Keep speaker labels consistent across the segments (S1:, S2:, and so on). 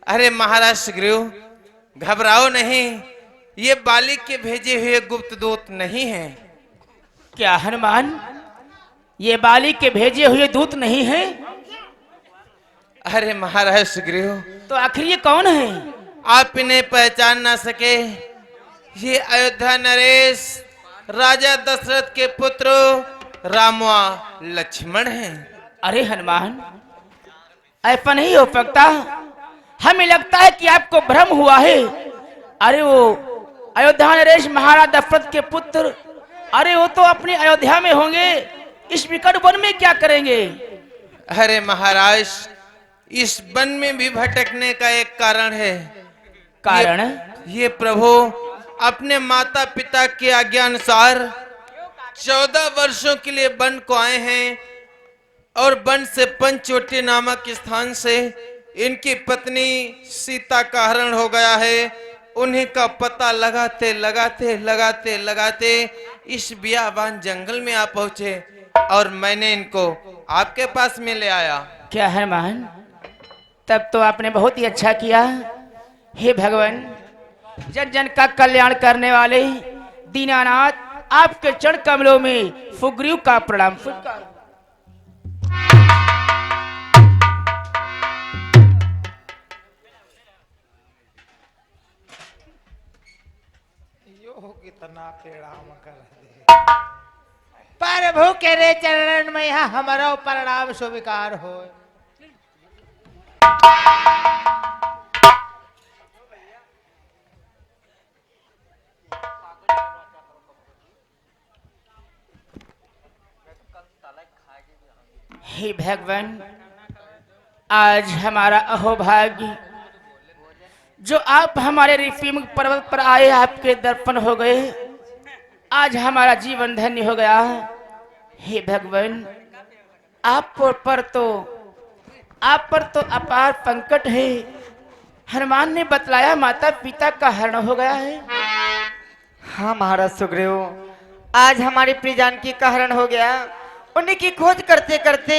S1: अरे महाराज सुग्रीव, घबराओ नहीं, ये बाली के भेजे हुए गुप्त दूत नहीं है।
S2: क्या हनुमान, ये बाली के भेजे हुए दूत नहीं है?
S1: अरे महाराज सुग्रीव,
S2: तो आखिर ये कौन है?
S1: आप इन्हें पहचान ना सके, ये अयोध्या नरेश राजा दशरथ के पुत्र रामवा लक्ष्मण हैं।
S2: अरे हनुमान, ऐसा नहीं हो सकता। हमें लगता है कि आपको भ्रम हुआ है। अरे वो अयोध्या नरेश महाराज दशरथ के पुत्र, अरे वो तो अपनी अयोध्या में होंगे, इस विकट वन में क्या करेंगे?
S1: अरे महाराज, इस वन में भी भटकने का एक कारण है।
S2: कारण?
S1: ये प्रभु अपने माता पिता के आज्ञा अनुसार 14 वर्षों के लिए वन को आए हैं और वन से पंचवटी नामक स्थान से इनकी पत्नी सीता का हरण हो गया है। उन्हीं का पता लगाते लगाते लगाते लगाते इस बियाबान जंगल में आ पहुंचे और मैंने इनको आपके पास में ले आया।
S2: क्या हनुमान, तब तो आपने बहुत ही अच्छा किया। हे भगवान, जन जन का कल्याण करने वाले दीनानाथ, आपके चरण कमलों में सुग्रीव का प्रणाम।
S3: कितना प्रणाम कर दे प्रभु के रे चरण में हमारा प्रणाम स्वीकार हो।
S2: हे भगवान, आज हमारा अहोभाग्य जो आप हमारे ऋषिमुख पर्वत पर आए, आपके दर्पण हो गए। आज हमारा जीवन धन्य हो गया। हे भगवान, आप पर तो अपार संकट है। हनुमान ने बतलाया माता पिता का हरण हो गया है।
S4: हाँ महाराज सुग्रीव, आज हमारी प्रिय जानकी का हरण हो गया। उन्हीं की खोज करते करते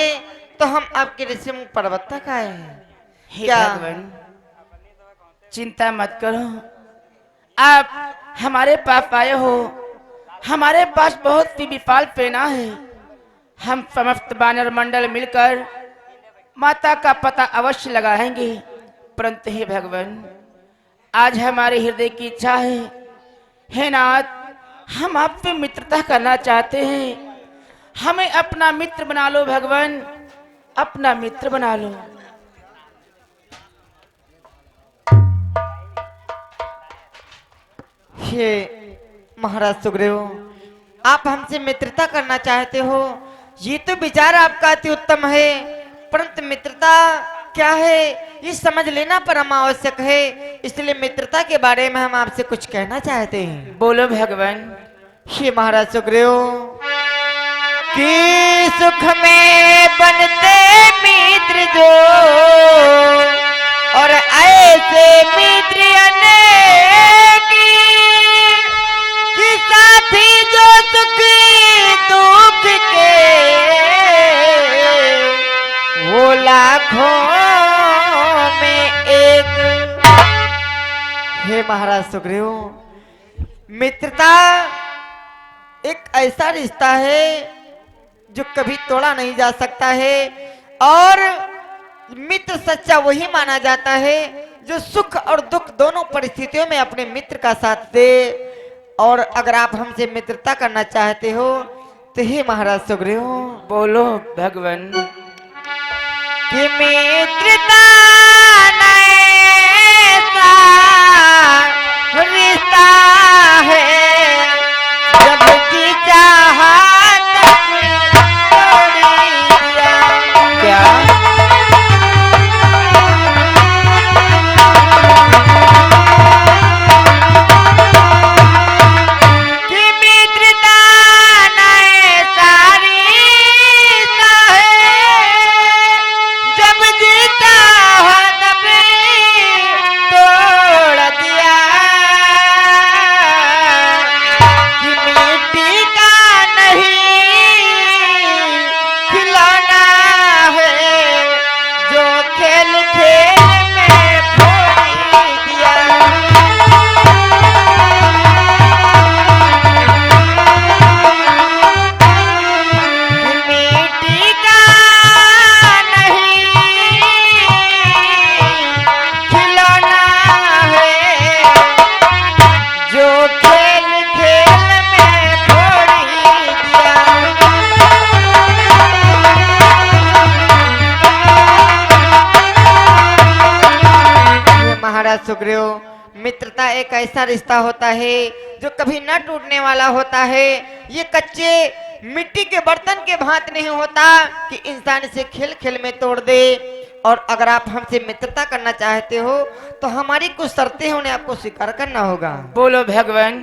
S4: तो हम आपके ऋषिमुख पर्वत तक आए हैं।
S2: हे भगवान, चिंता मत करो, आप हमारे पास आए हो। हमारे पास बहुत सी विशाल सेना है। हम समस्त वानर मंडल मिलकर माता का पता अवश्य लगाएंगे। परंतु हे भगवान, आज हमारे हृदय की इच्छा है। हे नाथ, हम आपसे मित्रता करना चाहते हैं। हमें अपना मित्र बना लो भगवान, अपना मित्र बना लो।
S4: हे महाराज सुग्रीव, आप हमसे मित्रता करना चाहते हो, ये तो विचार आपका अति उत्तम है। परंतु मित्रता क्या है ये समझ लेना परम आवश्यक है। इसलिए मित्रता के बारे में हम आपसे कुछ कहना चाहते हैं।
S2: बोलो भगवान।
S4: हे महाराज सुग्रीव, कि सुख में बनते मित्र जो, और ऐसे मित्र अनेकी, कि साथी जो सुख दुख के, वो लाखों में एक। हे महाराज सुग्रीव, मित्रता एक ऐसा रिश्ता है जो कभी तोड़ा नहीं जा सकता है। और मित्र सच्चा वही माना जाता है जो सुख और दुख दोनों परिस्थितियों में अपने मित्र का साथ दे। और अगर आप हमसे मित्रता करना चाहते हो तो हे महाराज सुग्रीव,
S2: बोलो भगवान।
S4: कि मित्रता ऐसा रिश्ता है, जब जी चाहा
S2: क्या?
S4: कि मित्रता ऐसा रिश्ता है, जब जीता महाराज सुग्रीव, मित्रता एक ऐसा रिश्ता होता है जो कभी न टूटने वाला होता है। ये कच्चे मिट्टी के बर्तन के भांति नहीं होता कि इंसान इसे खेल खेल में तोड़ दे। और अगर आप हमसे मित्रता करना चाहते हो तो हमारी कुछ शर्तें हैं, उन्हें आपको स्वीकार करना होगा।
S2: बोलो भगवान,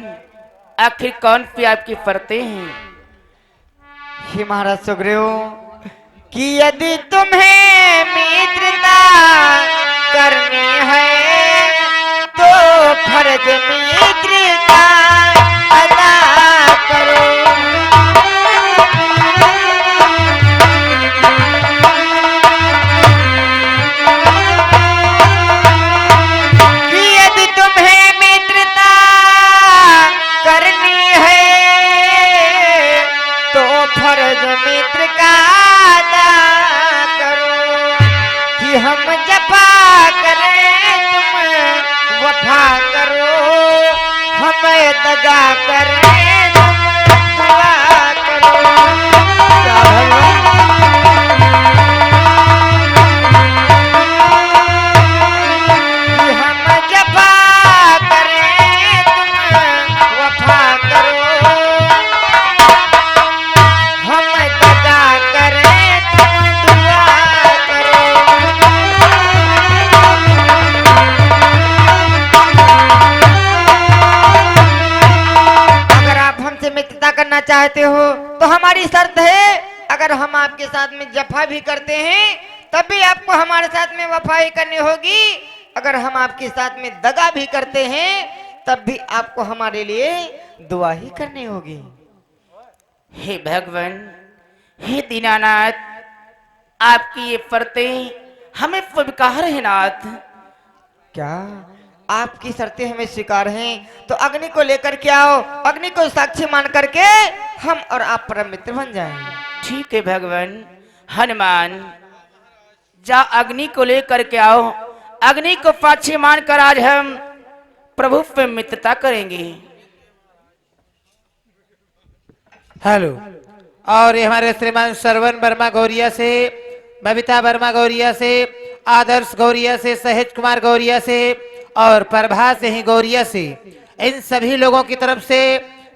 S2: आखिर कौन सी आपकी शर्तें हैं?
S4: हे महाराज सुग्रीव, कि यदि तुम्हें मित्रता करनी है तो फर्ज मित्र का अदा करो। कि यदि तुम्हें मित्रता करनी है तो फर्ज मित्र का अदा करो। कि हम जफा करें तुम वफा करो, हमें दगा करें तुम दुआ करो। क्या भगवान? कि हम जफा करें तुम वफा करो, हम दगा करें तुम दुआ करो। अगर आप हमसे मित्रता करना चाहते हो तो हमारी शर्त है, अगर हम आपके साथ में जफा भी करते हैं तब भी आपको हमारे साथ में वफाई करनी होगी। अगर हम आपके साथ में दगा भी करते हैं तब भी आपको हमारे लिए दुआ ही करनी होगी।
S2: हे भगवान, हे दीनानाथ, आपकी ये शर्तें हमें स्वीकार है नाथ।
S4: क्या आपकी शर्तें हमें स्वीकार हैं? तो अग्नि को लेकर के आओ, अग्नि को साक्षी मान करके हम और आप परम मित्र बन जाएंगे।
S2: ठीक है भगवान। हनुमान, जा अग्नि को लेकर के आओ, अग्नि को साक्षी मानकर आज हम प्रभु पे मित्रता करेंगे।
S3: हेलो। और ये हमारे श्रीमान श्रवण वर्मा गौरिया से, बबीता वर्मा गौरिया से, आदर्श गौरिया से, सहेज कुमार गौरिया से और प्रभा से ही गौरिया से, इन सभी लोगों की तरफ से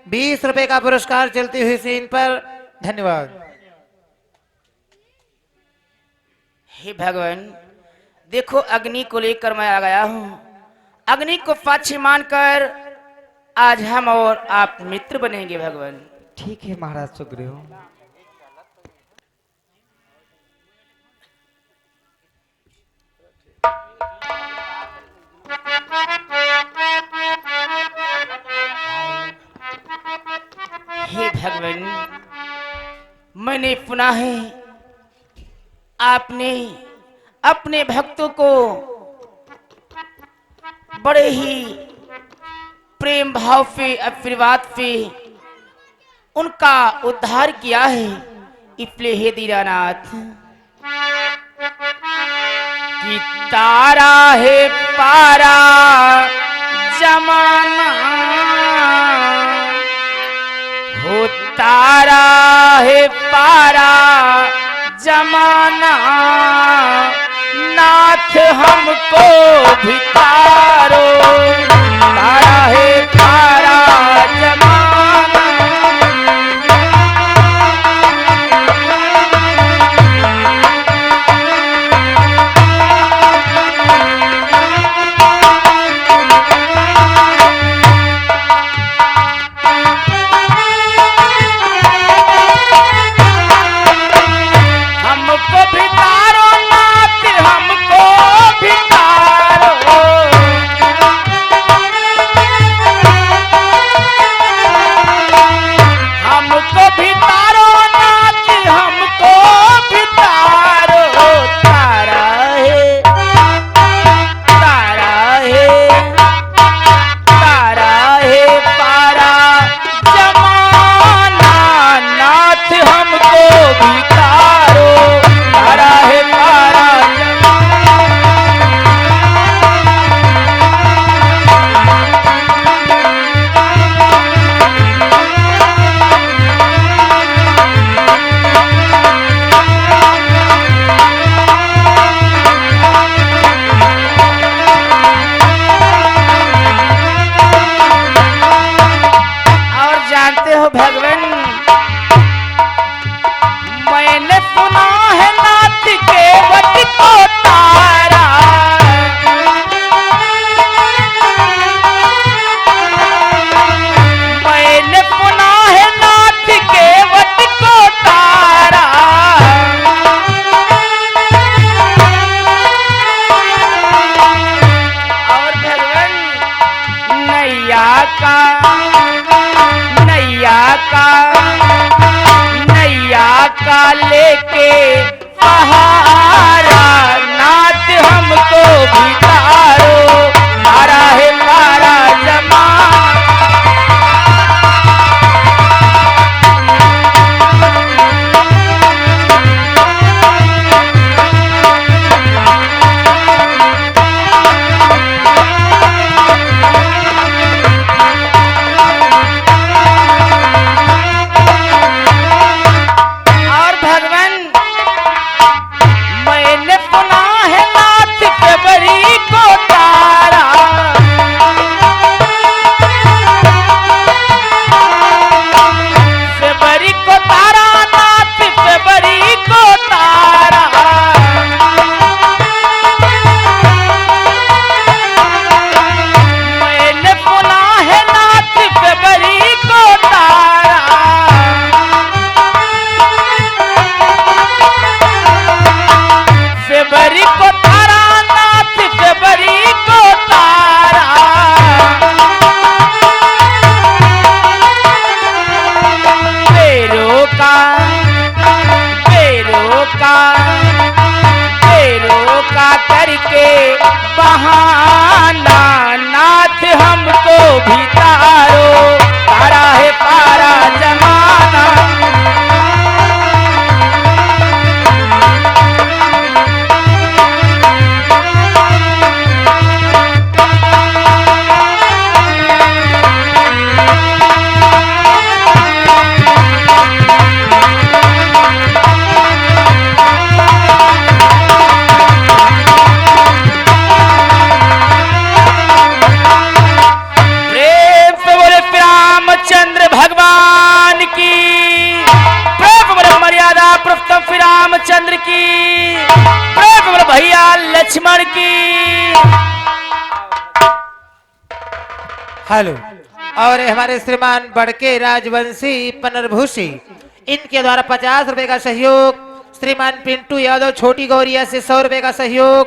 S3: 20 रुपए का पुरस्कार चलती हुई से इन पर धन्यवाद।
S2: हे भगवान, देखो अग्नि को लेकर मैं आ गया हूँ। अग्नि को साक्षी मानकर आज हम और आप मित्र बनेंगे भगवान।
S4: ठीक है महाराज सुग्रीव।
S2: हे भगवान, मैंने सुना है आपने अपने भक्तों को बड़े ही प्रेम भाव से, आशीर्वाद से उनका उद्धार किया है। इसलिए हे दीनानाथ, कि तारा है पारा जमाना हो, तारा है पारा जमाना, नाथ हमको भितारो, तारा है पारा जमाना। हमको भितारो नाथ, हमको भितारो, नैया का नैया का नैया का लेके सहारा नाथ हमको भी तारो तारा है तारा जमाना और भगवान मैंने सुना है नाथ के बरी को तारा से बरी को तारा नाथ से बरी को तारा मैंने सुना है नाथ से बरी को तारा फेबरी को तारा नाथ फेबरी को तारा बेरो का बेरो का बेरो का करके बहाना नाथ हमको भी तारो तारा है पारा जमाना प्रेम से बोले श्री रामचंद्र भगवान की प्रेम से बोले मर्यादा पुरुषोत्तम श्री रामचंद्र की प्रेम से बोले भैया लक्ष्मण की
S3: हेलो। और हमारे श्रीमान बड़के राजवंशी पनरभूषी इनके द्वारा 50 रुपए का सहयोग, श्रीमान पिंटू यादव छोटी गौरिया से 100 रुपए का सहयोग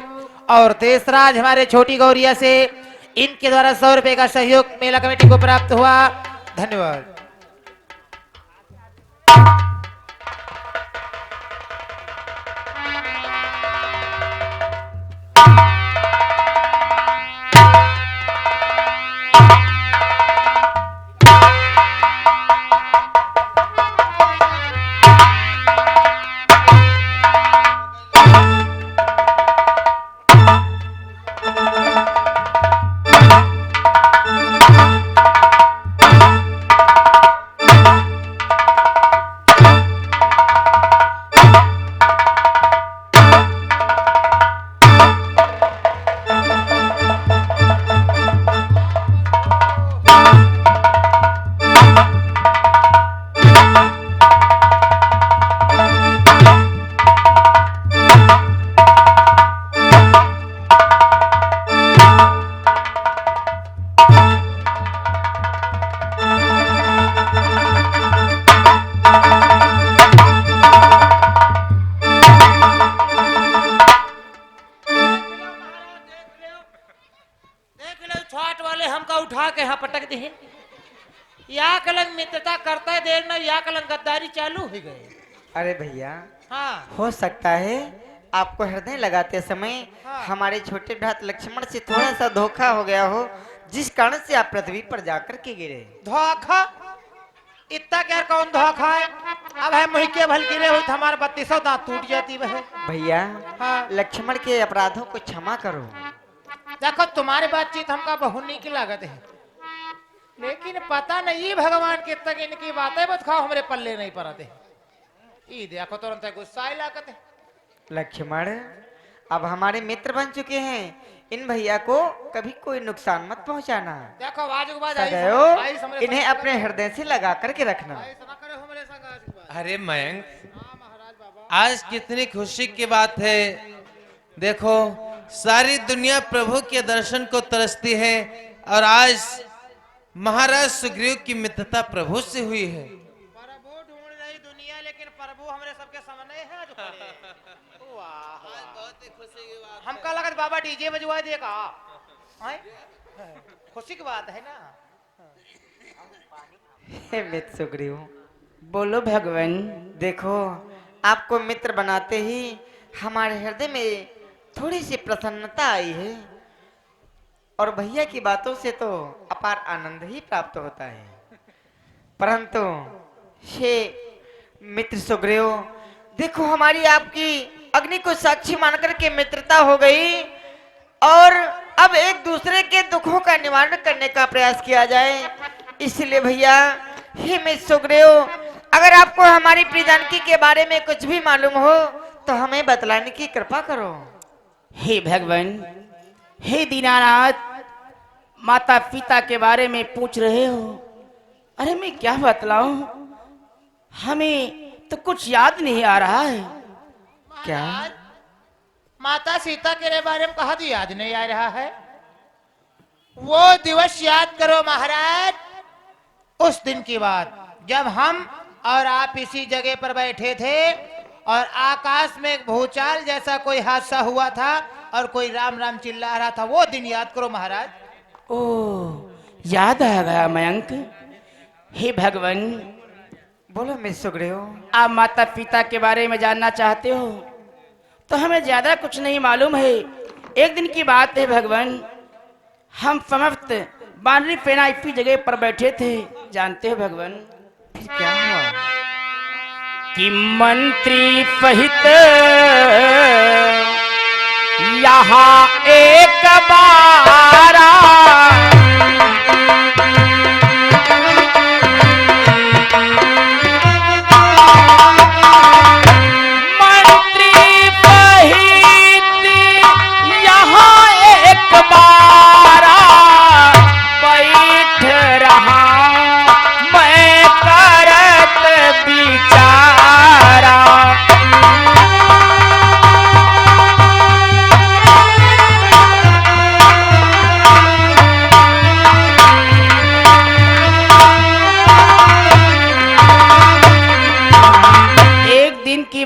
S3: और देशराज हमारे छोटी गौरिया से इनके द्वारा 100 रुपए का सहयोग मेला कमेटी को प्राप्त हुआ। धन्यवाद।
S5: या कलंग मित्रता करता है देर न या कलंग गद्दारी चालू हो गए।
S4: अरे भैया
S5: हाँ
S4: हो सकता है आपको हृदय लगाते समय हमारे छोटे भ्रात लक्ष्मण से थोड़ा सा धोखा हो गया हो, जिस कारण से आप पृथ्वी पर जाकर के गिरे।
S5: धोखा इतना क्या कौन धोखा है? अब है मुही के भल गिरे हुई हमारे 32 दांत टूट जाती वह।
S4: भैया
S5: हाँ।
S4: लक्ष्मण के अपराधों को क्षमा करो।
S5: देखो तुम्हारी बातचीत हमका बहुनी की लागत है, लेकिन पता नहीं भगवान के तक इनकी बातें बताओ हमारे पल्ले नहीं पड़ते। ये देखो तुरंत गुस्सा ही लागत है।
S4: लक्ष्मण अब हमारे मित्र बन चुके हैं, इन भैया को कभी कोई नुकसान मत पहुंचाना।
S5: देखो आज के बाद
S4: सदैव इन्हें अपने हृदय से लगा करके रखना।
S1: अरे मयंक, आज कितनी खुशी की बात है। देखो सारी दुनिया प्रभु के दर्शन को तरसती है और आज महाराज सुग्रीव की मित्रता प्रभु से हुई है।
S5: प्रभु ढूंढ रही दुनिया, लेकिन प्रभु हमारे सबके सामने है जो वाह बहुत ही खुशी की बात। हमका लगत बाबा डीजे बजवा देगा। खुशी की बात है ना।
S4: हे मित्र सुग्रीव,
S2: बोलो भगवान।
S4: देखो आपको मित्र बनाते ही हमारे हृदय में थोड़ी सी प्रसन्नता आई है, और भैया की बातों से तो अपार आनंद ही प्राप्त होता है। परंतु हे मित्र सुग्रीव, देखो हमारी आपकी अग्नि को साक्षी मानकर के मित्रता हो गई, और अब एक दूसरे के दुखों का निवारण करने का प्रयास किया जाए। इसलिए भैया, हे मित्र सुग्रीव, अगर आपको हमारी प्रिय जानकी के बारे में कुछ भी मालूम हो तो हमें बतलाने की कृपा करो।
S2: हे भगवान, हे दीनानाथ, माता पिता के बारे में पूछ रहे हो। अरे मैं क्या बतलाऊं, हमें तो कुछ याद नहीं आ रहा है।
S4: क्या?
S5: माता सीता के बारे में कहा तो याद नहीं आ रहा है। वो दिवस याद करो महाराज, उस दिन की बात जब हम और आप इसी जगह पर बैठे थे और आकाश में एक भूचाल जैसा कोई हादसा हुआ था और कोई राम राम चिल्ला रहा था। वो दिन याद करो महाराज।
S2: ओह, याद आ गया मयंक। हे भगवान,
S4: बोलो मित्र सुग्रीव।
S2: आप माता पिता के बारे में जानना चाहते हो तो हमें ज्यादा कुछ नहीं मालूम है। एक दिन की बात है भगवान, हम समस्त बानरी पेना इसी जगह पर बैठे थे। जानते हो भगवान,
S4: फिर क्या हुआ?
S2: कि मंत्री सहित यहाँ एक बारा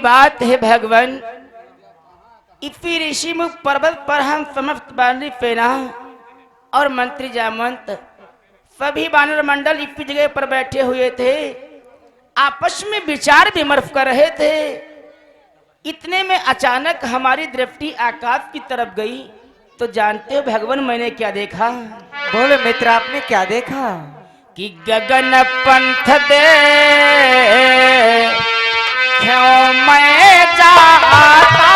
S2: बात है भगवान, इसी ऋषिमुख पर्वत पर हम समस्त बानरी सेना और मंत्री जामवंत सभी वानर मंडल इसी जगह पर बैठे हुए थे, आपस में विचार विमर्श कर रहे थे। इतने में अचानक हमारी दृष्टि आकाश की तरफ गई तो जानते हो भगवान मैंने क्या देखा?
S4: बोलो मित्र, आपने क्या देखा?
S2: कि गगन पंथ दे क्यों मैं जाता